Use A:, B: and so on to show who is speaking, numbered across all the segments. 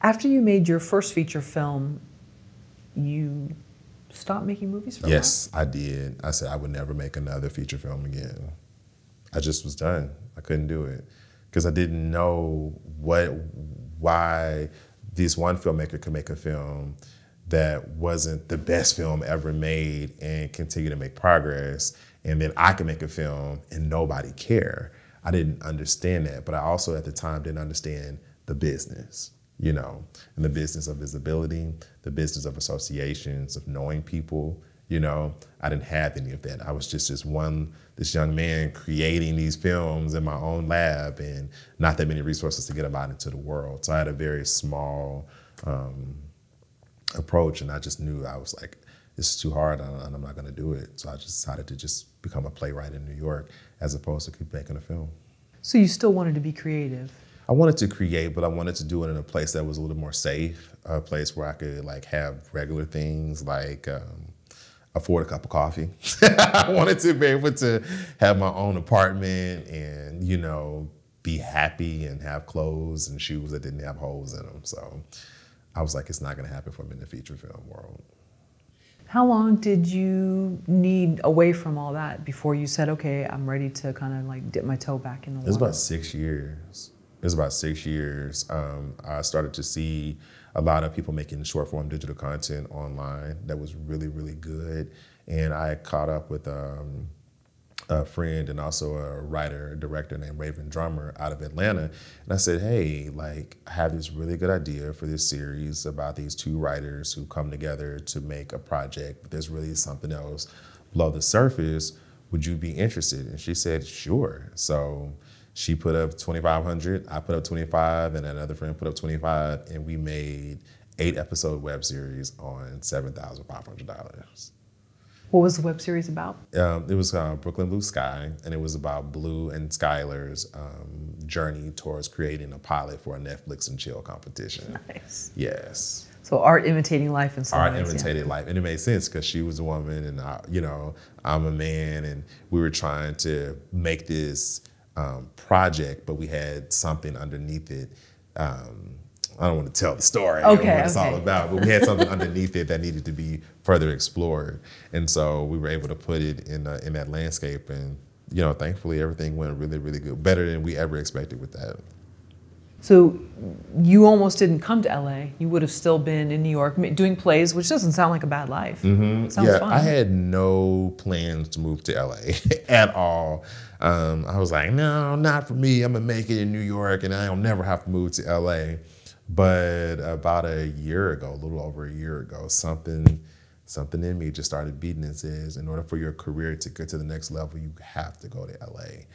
A: After you made your first feature film, you stopped making movies for a while?
B: Yes, I did. I said I would never make another feature film again. I just was done. I couldn't do it because I didn't know why this one filmmaker could make a film that wasn't the best film ever made and continue to make progress, and then I could make a film and nobody care. I didn't understand that, but I also at the time didn't understand the business, you know, and the business of visibility, the business of associations, of knowing people. You know, I didn't have any of that. I was just this young man creating these films in my own lab and not that many resources to get them out into the world. So I had a very small approach, and I just knew, I was like, this is too hard and I'm not gonna do it. So I just decided to just become a playwright in New York as opposed to keep making a film.
A: So you still wanted to be creative?
B: I wanted to create, but I wanted to do it in a place that was a little more safe, a place where I could like have regular things like afford a cup of coffee. I wanted to be able to have my own apartment and, you know, be happy and have clothes and shoes that didn't have holes in them. So I was like, it's not gonna happen for me in the feature film world.
A: How long did you need away from all that before you said, okay, I'm ready to kind of like dip my toe back in the water?
B: It was about 6 years. It was about 6 years. I started to see a lot of people making short form digital content online that was really, really good. And I caught up with a friend and also a writer, director named Raven Drummer out of Atlanta. And I said, hey, like, I have this really good idea for this series about these two writers who come together to make a project, but there's really something else below the surface. Would you be interested? And she said, sure. So she put up 2,500, I put up 25, and another friend put up 25, and we made 8-episode web series on $7,500.
A: What was the web series about?
B: It was Brooklyn Blue Sky, and it was about Blue and Skylar's journey towards creating a pilot for a Netflix and chill competition.
A: Nice.
B: Yes.
A: So art imitating life in some ways.
B: Art imitated life, and it made sense because she was a woman, and you know, I'm a man, and we were trying to make this project, but we had something underneath it. I don't want to tell the story of what it's all about, but we had something underneath it that needed to be further explored. And so we were able to put it in that landscape, and you know, thankfully everything went really, really good, better than we ever expected with that.
A: So you almost didn't come to LA. You would have still been in New York doing plays, which doesn't sound like a bad life.
B: Mm-hmm.
A: Sounds fun.
B: I had no plans to move to LA at all. I was like, no, not for me. I'm gonna make it in New York and I'll never have to move to LA. But about a year ago, a little over a year ago, something in me just started beating and says, in order for your career to get to the next level, you have to go to LA.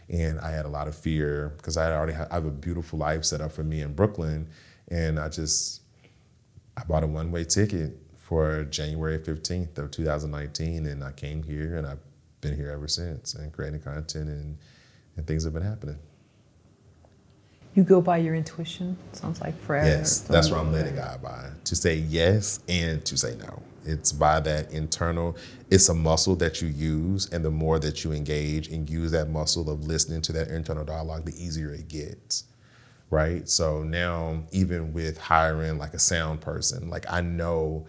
B: And I had a lot of fear because I have a beautiful life set up for me in Brooklyn. And I bought a one-way ticket for January 15th of 2019. And I came here and I've been here ever since and creating content and things have been happening.
A: You go by your intuition, sounds like forever.
B: Yes, that's what I'm letting God by. To say yes and to say no. It's by that internal, it's a muscle that you use, and the more that you engage and use that muscle of listening to that internal dialogue, the easier it gets, right? So now, even with hiring like a sound person, like I know,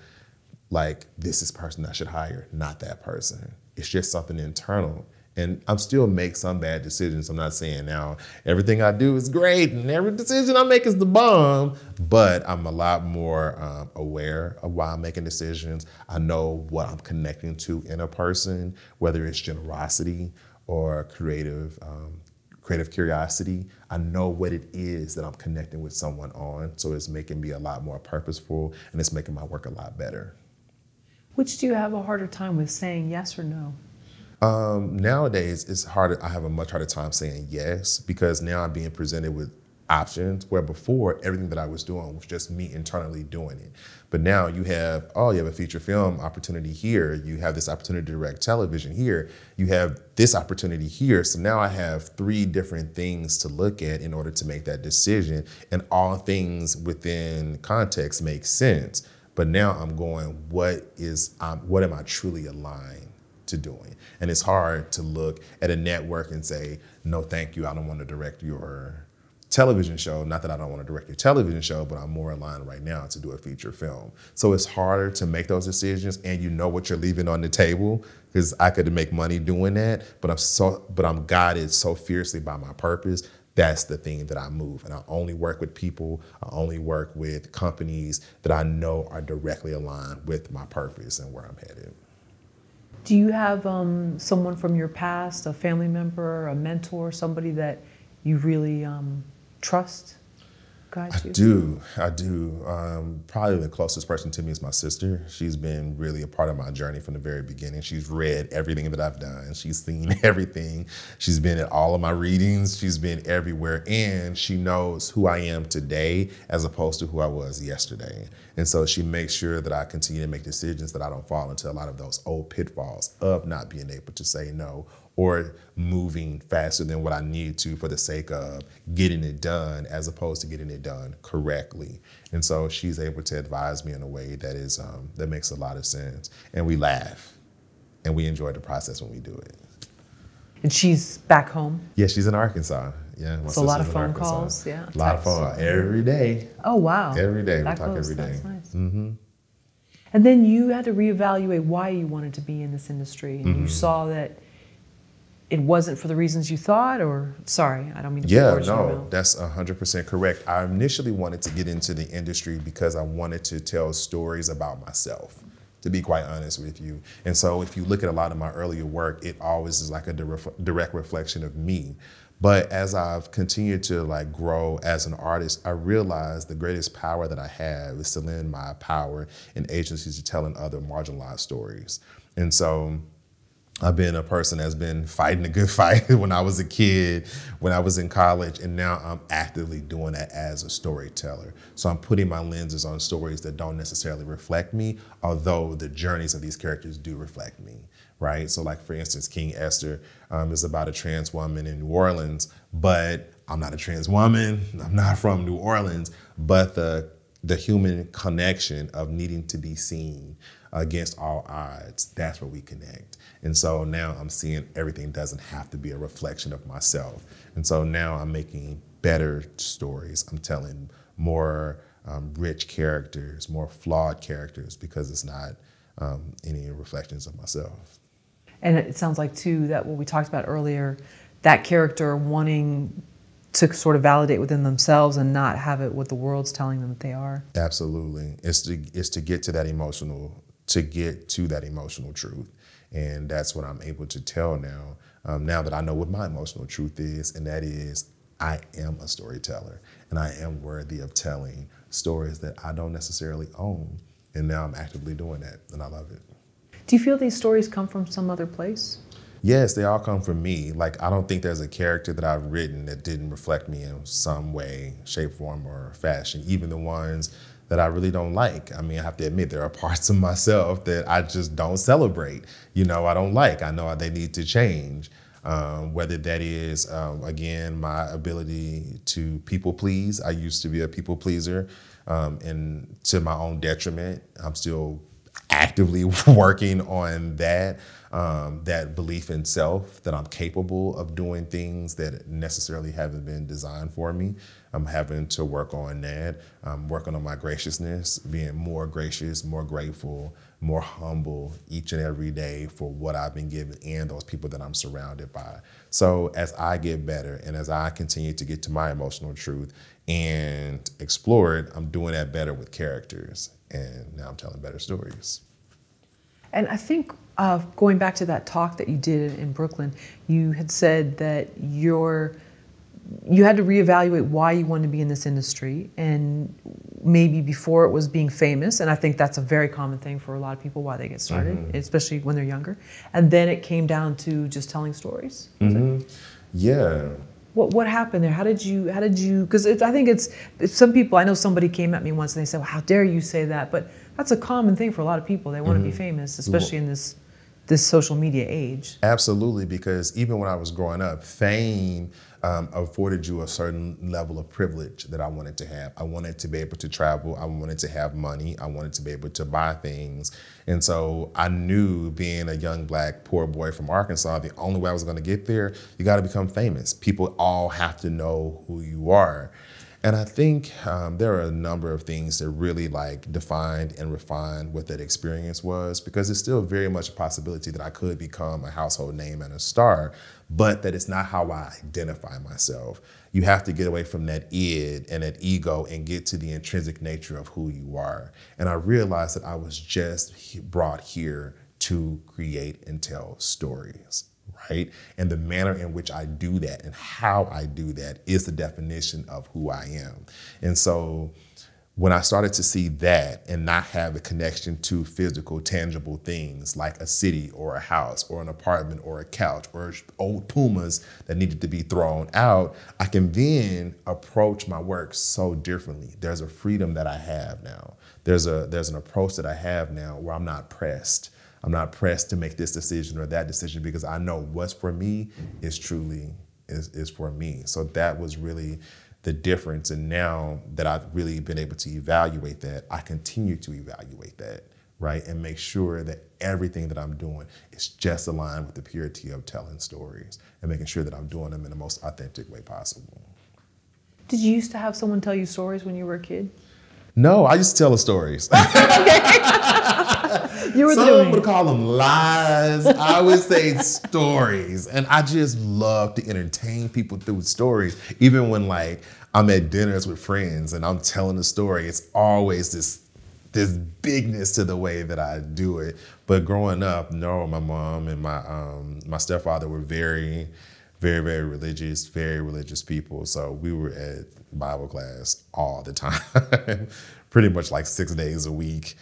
B: like this is the person I should hire, not that person. It's just something internal. And I'm still make some bad decisions. I'm not saying now everything I do is great and every decision I make is the bomb, but I'm a lot more aware of why I'm making decisions. I know what I'm connecting to in a person, whether it's generosity or creative curiosity. I know what it is that I'm connecting with someone on, so it's making me a lot more purposeful and it's making my work a lot better.
A: Which do you have a harder time with, saying yes or no?
B: Nowadays, it's harder. I have a much harder time saying yes because now I'm being presented with options where before everything that I was doing was just me internally doing it. But now you have a feature film opportunity here. You have this opportunity to direct television here. You have this opportunity here. So now I have 3 different things to look at in order to make that decision, and all things within context make sense. But now I'm going, what am I truly aligned to doing? And it's hard to look at a network and say, no, thank you, I don't want to direct your television show. Not that I don't want to direct a television show, but I'm more in line right now to do a feature film. So it's harder to make those decisions, and you know what you're leaving on the table, because I could make money doing that, but I'm guided so fiercely by my purpose. That's the thing that I move. And I only work with people, I only work with companies that I know are directly aligned with my purpose and where I'm headed.
A: Do you have someone from your past, a family member, a mentor, somebody that you really trust, guides you?
B: I do. Probably the closest person to me is my sister. She's been really a part of my journey from the very beginning. She's read everything that I've done. She's seen everything. She's been at all of my readings. She's been everywhere. And she knows who I am today as opposed to who I was yesterday. And so she makes sure that I continue to make decisions, that I don't fall into a lot of those old pitfalls of not being able to say no, or moving faster than what I need to for the sake of getting it done, as opposed to getting it done correctly. And so she's able to advise me in a way that is that makes a lot of sense. And we laugh, and we enjoy the process when we do it.
A: And she's back home?
B: Yeah, she's in Arkansas. Yeah,
A: so a lot of phone calls, yeah.
B: A lot of phone every day.
A: Oh wow!
B: Every day, we talk every day.
A: That's nice. Mm-hmm. And then you had to reevaluate why you wanted to be in this industry, and you saw that it wasn't for the reasons you thought, or sorry, I don't mean to put words in your mouth.
B: That's 100% correct. I initially wanted to get into the industry because I wanted to tell stories about myself, to be quite honest with you. And so if you look at a lot of my earlier work, it always is like a direct reflection of me. But as I've continued to like grow as an artist, I realized the greatest power that I have is to lend my power and agency to telling other marginalized stories. And so I've been a person that's been fighting a good fight when I was a kid, when I was in college, and now I'm actively doing that as a storyteller. So I'm putting my lenses on stories that don't necessarily reflect me, although the journeys of these characters do reflect me, right? So like, for instance, King Esther is about a trans woman in New Orleans, but I'm not a trans woman, I'm not from New Orleans, but the human connection of needing to be seen against all odds, that's where we connect. And so now I'm seeing everything doesn't have to be a reflection of myself. And so now I'm making better stories. I'm telling more rich characters, more flawed characters, because it's not any reflections of myself.
A: And it sounds like too that what we talked about earlier, that character wanting to sort of validate within themselves and not have it what the world's telling them that they are.
B: Absolutely. It's to get to that emotional truth. And that's what I'm able to tell now, now that I know what my emotional truth is, and that is I am a storyteller, and I am worthy of telling stories that I don't necessarily own. And now I'm actively doing that, and I love it.
A: Do you feel these stories come from some other place?
B: Yes, they all come from me. Like, I don't think there's a character that I've written that didn't reflect me in some way, shape, form, or fashion, even the ones that I really don't like. I mean, I have to admit, there are parts of myself that I just don't celebrate. You know, I don't like. I know they need to change. Whether that is, again, my ability to people please. I used to be a people pleaser, and to my own detriment. I'm still actively working on that, that belief in self, that I'm capable of doing things that necessarily haven't been designed for me. I'm having to work on that. I'm working on my graciousness, being more gracious, more grateful, more humble each and every day for what I've been given and those people that I'm surrounded by. So as I get better and as I continue to get to my emotional truth and explore it, I'm doing that better with characters. And now I'm telling better stories.
A: And I think going back to that talk that you did in Brooklyn, you had said that you had to reevaluate why you wanted to be in this industry, and maybe before it was being famous, and I think that's a very common thing for a lot of people why they get started, especially when they're younger. And then it came down to just telling stories.
B: Yeah.
A: What happened there? How did you, because I think it's some people, I know somebody came at me once and they said, well, how dare you say that? But that's a common thing for a lot of people. They want to be famous, especially in this this social media age.
B: Absolutely, because even when I was growing up, fame afforded you a certain level of privilege that I wanted to have. I wanted to be able to travel. I wanted to have money. I wanted to be able to buy things. And so I knew, being a young black poor boy from Arkansas, the only way I was going to get there, you got to become famous. People all have to know who you are. And I think there are a number of things that really defined and refined what that experience was, because it's still very much a possibility that I could become a household name and a star, but that it's not how I identify myself. You have to get away from that id and that ego and get to the intrinsic nature of who you are. And I realized that I was just brought here to create and tell stories. Right? And the manner in which I do that and how I do that is the definition of who I am. And so when I started to see that and not have a connection to physical, tangible things like a city or a house or an apartment or a couch or old Pumas that needed to be thrown out, I can then approach my work so differently. There's a freedom that I have now. There's an approach that I have now where I'm not pressed. I'm not pressed to make this decision or that decision, because I know what's for me is truly is for me. So that was really the difference. And now that I've really been able to evaluate that, I continue to evaluate that, right? And make sure that everything that I'm doing is just aligned with the purity of telling stories and making sure that I'm doing them in the most authentic way possible.
A: Did you used to have someone tell you stories when you were a kid?
B: No, I used to tell the stories. Some would call them lies. I would say stories. And I just love to entertain people through stories. Even when I'm at dinners with friends and I'm telling a story, it's always this bigness to the way that I do it. But growing up, no, my mom and my stepfather were very, very, very religious people. So we were at Bible class all the time, pretty much 6 days a week.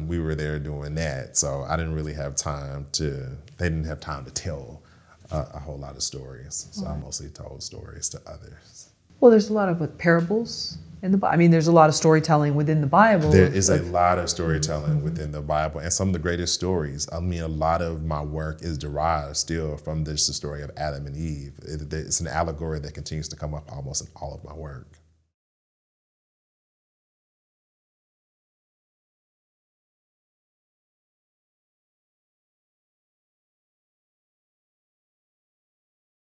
B: We were there doing that. So I didn't really have time they didn't have time to tell a whole lot of stories. So I mostly told stories to others.
A: Well, there's a lot of parables in the Bible. I mean, there's a lot of storytelling within the Bible.
B: There is a lot of storytelling within the Bible, and some of the greatest stories. I mean, a lot of my work is derived still from the story of Adam and Eve. It's an allegory that continues to come up almost in all of my work.